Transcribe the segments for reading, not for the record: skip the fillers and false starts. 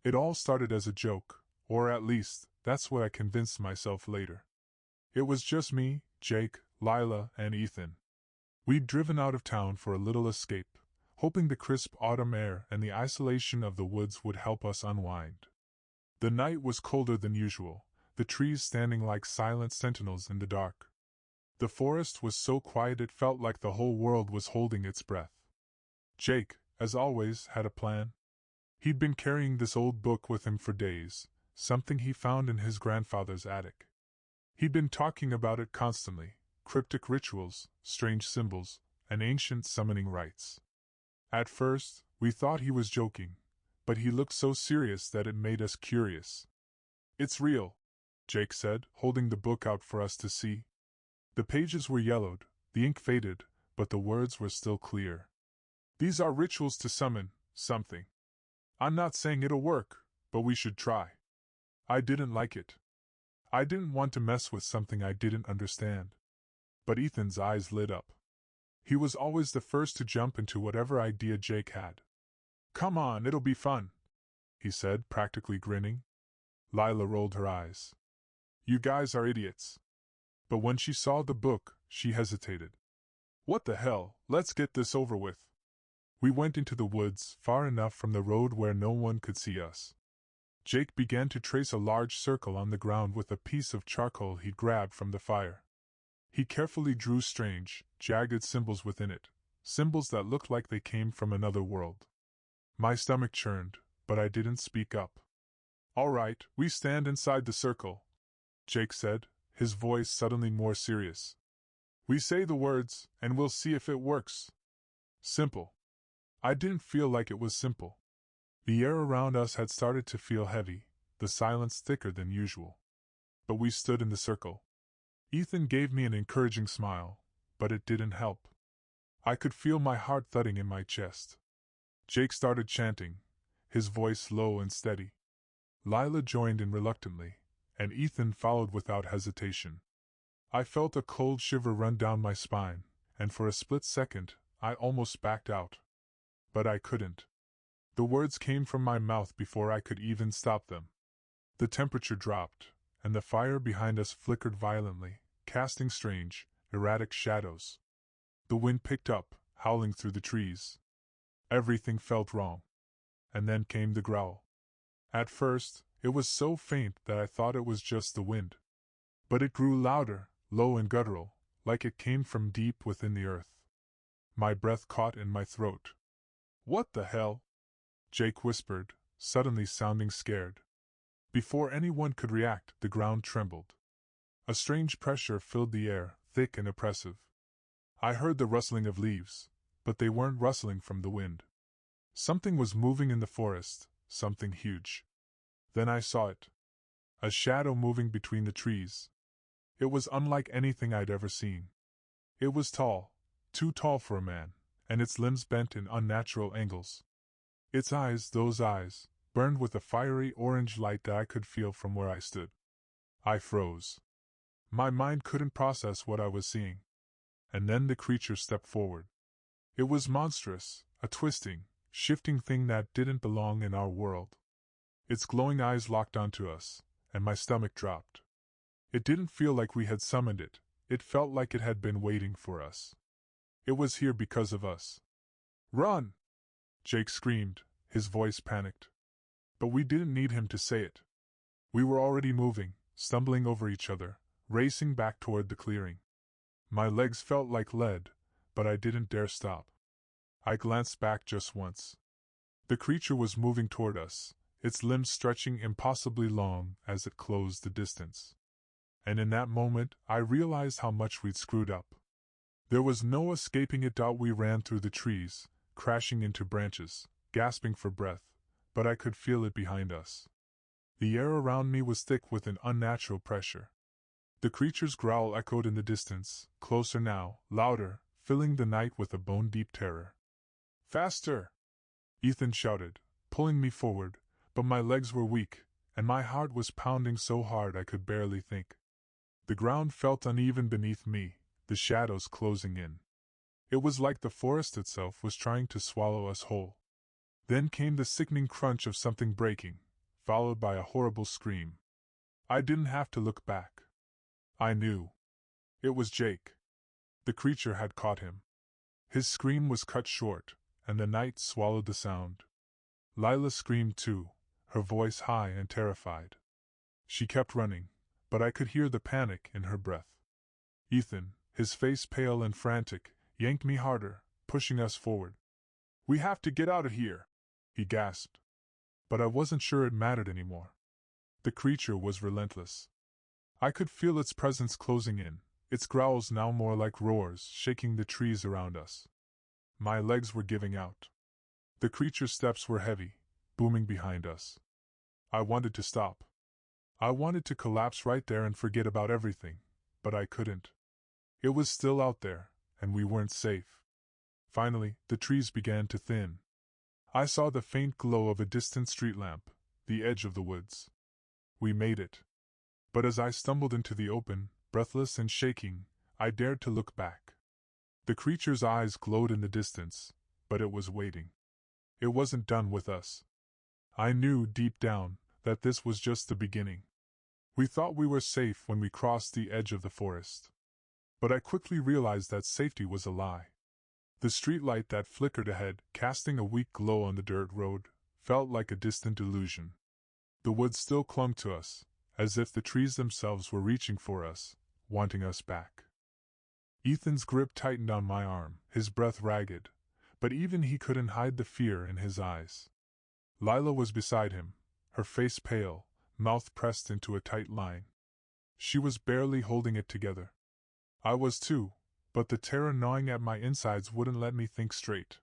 It all started as a joke, or at least, that's what I convinced myself later. It was just me, Jake, Lila, and Ethan. We'd driven out of town for a little escape, hoping the crisp autumn air and the isolation of the woods would help us unwind. The night was colder than usual, the trees standing like silent sentinels in the dark. The forest was so quiet it felt like the whole world was holding its breath. Jake, as always, had a plan. He'd been carrying this old book with him for days, something he found in his grandfather's attic. He'd been talking about it constantly, cryptic rituals, strange symbols, and ancient summoning rites. At first, we thought he was joking, but he looked so serious that it made us curious. "It's real," Jake said, holding the book out for us to see. The pages were yellowed, the ink faded, but the words were still clear. "These are rituals to summon something. I'm not saying it'll work, but we should try." I didn't like it. I didn't want to mess with something I didn't understand. But Ethan's eyes lit up. He was always the first to jump into whatever idea Jake had. "Come on, it'll be fun," he said, practically grinning. Lila rolled her eyes. "You guys are idiots." But when she saw the book, she hesitated. "What the hell, let's get this over with." We went into the woods, far enough from the road where no one could see us. Jake began to trace a large circle on the ground with a piece of charcoal he'd grabbed from the fire. He carefully drew strange, jagged symbols within it, symbols that looked like they came from another world. My stomach churned, but I didn't speak up. "All right, we stand inside the circle," Jake said, his voice suddenly more serious. "We say the words, and we'll see if it works." Simple. I didn't feel like it was simple. The air around us had started to feel heavy, the silence thicker than usual. But we stood in the circle. Ethan gave me an encouraging smile, but it didn't help. I could feel my heart thudding in my chest. Jake started chanting, his voice low and steady. Lila joined in reluctantly, and Ethan followed without hesitation. I felt a cold shiver run down my spine, and for a split second, I almost backed out. But I couldn't. The words came from my mouth before I could even stop them. The temperature dropped, and the fire behind us flickered violently, casting strange, erratic shadows. The wind picked up, howling through the trees. Everything felt wrong. And then came the growl. At first, it was so faint that I thought it was just the wind. But it grew louder, low and guttural, like it came from deep within the earth. My breath caught in my throat. "What the hell?" Jake whispered, suddenly sounding scared. Before anyone could react, the ground trembled. A strange pressure filled the air, thick and oppressive. I heard the rustling of leaves, but they weren't rustling from the wind. Something was moving in the forest, something huge. Then I saw it. A shadow moving between the trees. It was unlike anything I'd ever seen. It was tall, too tall for a man, and its limbs bent in unnatural angles. Its eyes, those eyes, burned with a fiery orange light that I could feel from where I stood. I froze. My mind couldn't process what I was seeing. And then the creature stepped forward. It was monstrous, a twisting, shifting thing that didn't belong in our world. Its glowing eyes locked onto us, and my stomach dropped. It didn't feel like we had summoned it, it felt like it had been waiting for us. It was here because of us. "Run!" Jake screamed, his voice panicked. But we didn't need him to say it. We were already moving, stumbling over each other, racing back toward the clearing. My legs felt like lead, but I didn't dare stop. I glanced back just once. The creature was moving toward us, its limbs stretching impossibly long as it closed the distance. And in that moment, I realized how much we'd screwed up. There was no escaping it. We ran through the trees, crashing into branches, gasping for breath, but I could feel it behind us. The air around me was thick with an unnatural pressure. The creature's growl echoed in the distance, closer now, louder, filling the night with a bone-deep terror. "Faster!" Ethan shouted, pulling me forward, but my legs were weak, and my heart was pounding so hard I could barely think. The ground felt uneven beneath me, the shadows closing in. It was like the forest itself was trying to swallow us whole. Then came the sickening crunch of something breaking, followed by a horrible scream. I didn't have to look back. I knew. It was Jake. The creature had caught him. His scream was cut short, and the night swallowed the sound. Lila screamed too, her voice high and terrified. She kept running, but I could hear the panic in her breath. Ethan, his face pale and frantic, yanked me harder, pushing us forward. "We have to get out of here," he gasped. But I wasn't sure it mattered anymore. The creature was relentless. I could feel its presence closing in, its growls now more like roars shaking the trees around us. My legs were giving out. The creature's steps were heavy, booming behind us. I wanted to stop. I wanted to collapse right there and forget about everything, but I couldn't. It was still out there, and we weren't safe. Finally, the trees began to thin. I saw the faint glow of a distant street lamp, the edge of the woods. We made it. But as I stumbled into the open, breathless and shaking, I dared to look back. The creature's eyes glowed in the distance, but it was waiting. It wasn't done with us. I knew deep down that this was just the beginning. We thought we were safe when we crossed the edge of the forest. But I quickly realized that safety was a lie. The streetlight that flickered ahead, casting a weak glow on the dirt road, felt like a distant illusion. The woods still clung to us, as if the trees themselves were reaching for us, wanting us back. Ethan's grip tightened on my arm, his breath ragged, but even he couldn't hide the fear in his eyes. Lila was beside him, her face pale, mouth pressed into a tight line. She was barely holding it together. I was too, but the terror gnawing at my insides wouldn't let me think straight.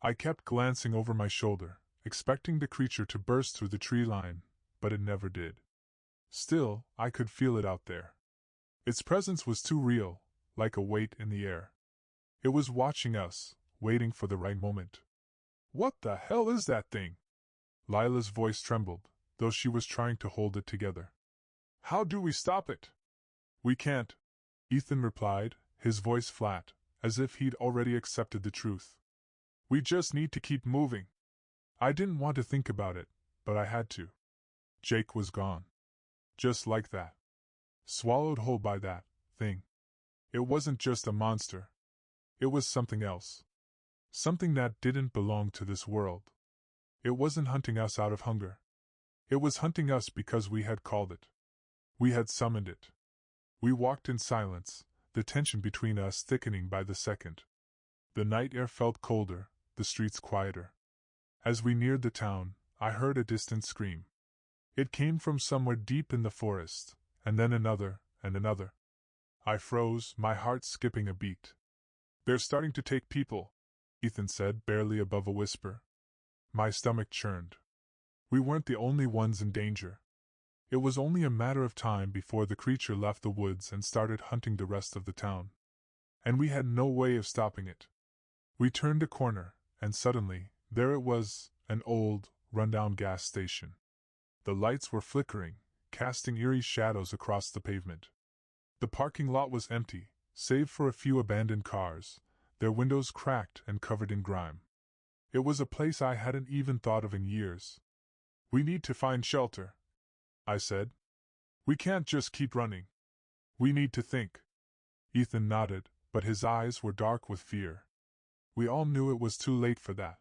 I kept glancing over my shoulder, expecting the creature to burst through the tree line, but it never did. Still, I could feel it out there. Its presence was too real, like a weight in the air. It was watching us, waiting for the right moment. "What the hell is that thing?" Lila's voice trembled, though she was trying to hold it together. "How do we stop it?" "We can't," Ethan replied, his voice flat, as if he'd already accepted the truth. "We just need to keep moving." I didn't want to think about it, but I had to. Jake was gone. Just like that. Swallowed whole by that thing. It wasn't just a monster. It was something else. Something that didn't belong to this world. It wasn't hunting us out of hunger. It was hunting us because we had called it. We had summoned it. We walked in silence, the tension between us thickening by the second. The night air felt colder, the streets quieter. As we neared the town, I heard a distant scream. It came from somewhere deep in the forest, and then another, and another. I froze, my heart skipping a beat. "They're starting to take people," Ethan said, barely above a whisper. My stomach churned. We weren't the only ones in danger. It was only a matter of time before the creature left the woods and started hunting the rest of the town. And we had no way of stopping it. We turned a corner, and suddenly, there it was, an old, run-down gas station. The lights were flickering, casting eerie shadows across the pavement. The parking lot was empty, save for a few abandoned cars, their windows cracked and covered in grime. It was a place I hadn't even thought of in years. "We need to find shelter," I said. "We can't just keep running. We need to think." Ethan nodded, but his eyes were dark with fear. We all knew it was too late for that.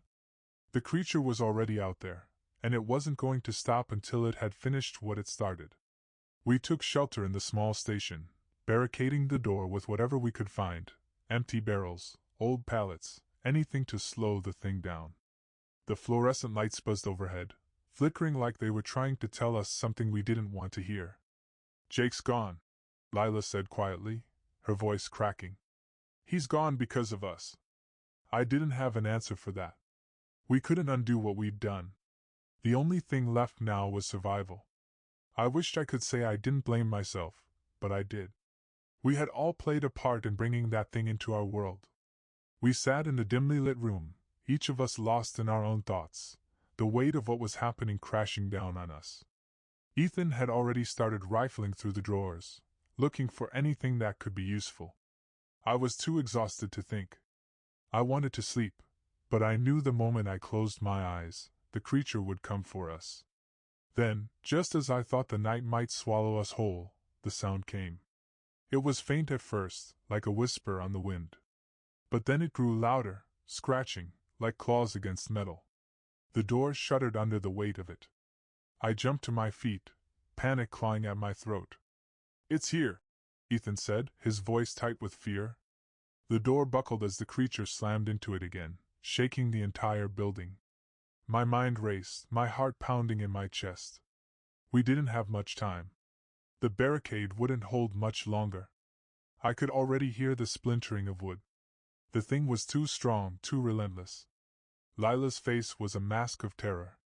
The creature was already out there, and it wasn't going to stop until it had finished what it started. We took shelter in the small station, barricading the door with whatever we could find, empty barrels, old pallets, anything to slow the thing down. The fluorescent lights buzzed overhead, flickering like they were trying to tell us something we didn't want to hear. "Jake's gone," Lila said quietly, her voice cracking. "He's gone because of us." I didn't have an answer for that. We couldn't undo what we'd done. The only thing left now was survival. I wished I could say I didn't blame myself, but I did. We had all played a part in bringing that thing into our world. We sat in the dimly lit room, each of us lost in our own thoughts, the weight of what was happening crashing down on us. Ethan had already started rifling through the drawers, looking for anything that could be useful. I was too exhausted to think. I wanted to sleep, but I knew the moment I closed my eyes, the creature would come for us. Then, just as I thought the night might swallow us whole, the sound came. It was faint at first, like a whisper on the wind. But then it grew louder, scratching, like claws against metal. The door shuddered under the weight of it. I jumped to my feet, panic clawing at my throat. "It's here," Ethan said, his voice tight with fear. The door buckled as the creature slammed into it again, shaking the entire building. My mind raced, my heart pounding in my chest. We didn't have much time. The barricade wouldn't hold much longer. I could already hear the splintering of wood. The thing was too strong, too relentless. Lila's face was a mask of terror.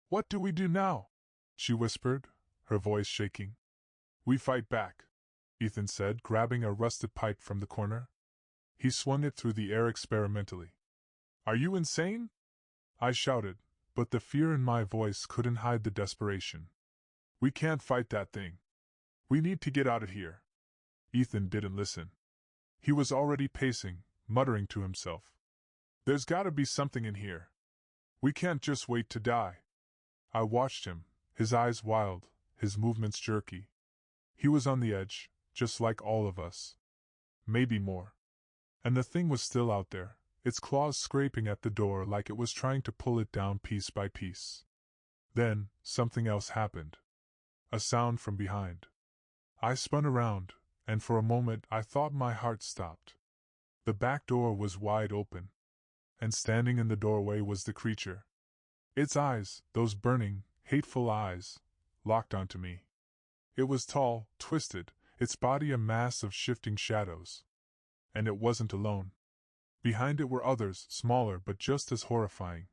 "What do we do now?" she whispered, her voice shaking. "We fight back," Ethan said, grabbing a rusted pipe from the corner. He swung it through the air experimentally. "Are you insane?" I shouted, but the fear in my voice couldn't hide the desperation. "We can't fight that thing. We need to get out of here." Ethan didn't listen. He was already pacing, muttering to himself. "There's gotta be something in here. We can't just wait to die." I watched him, his eyes wild, his movements jerky. He was on the edge, just like all of us. Maybe more. And the thing was still out there, its claws scraping at the door like it was trying to pull it down piece by piece. Then, something else happened. A sound from behind. I spun around, and for a moment I thought my heart stopped. The back door was wide open. And standing in the doorway was the creature. Its eyes, those burning, hateful eyes, locked onto me. It was tall, twisted, its body a mass of shifting shadows. And it wasn't alone. Behind it were others, smaller but just as horrifying.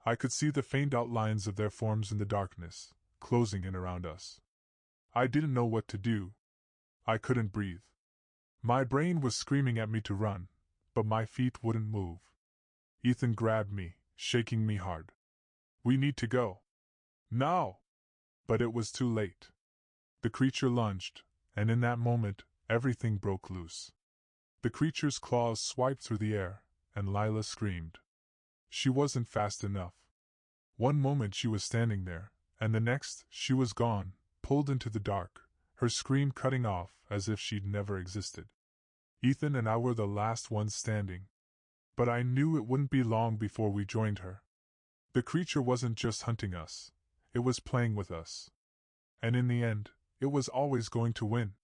I could see the faint outlines of their forms in the darkness, closing in around us. I didn't know what to do. I couldn't breathe. My brain was screaming at me to run, but my feet wouldn't move. Ethan grabbed me, shaking me hard. "We need to go. Now!" But it was too late. The creature lunged, and in that moment, everything broke loose. The creature's claws swiped through the air, and Lila screamed. She wasn't fast enough. One moment she was standing there, and the next, she was gone, pulled into the dark, her scream cutting off as if she'd never existed. Ethan and I were the last ones standing. But I knew it wouldn't be long before we joined her. The creature wasn't just hunting us, it was playing with us. And in the end, it was always going to win.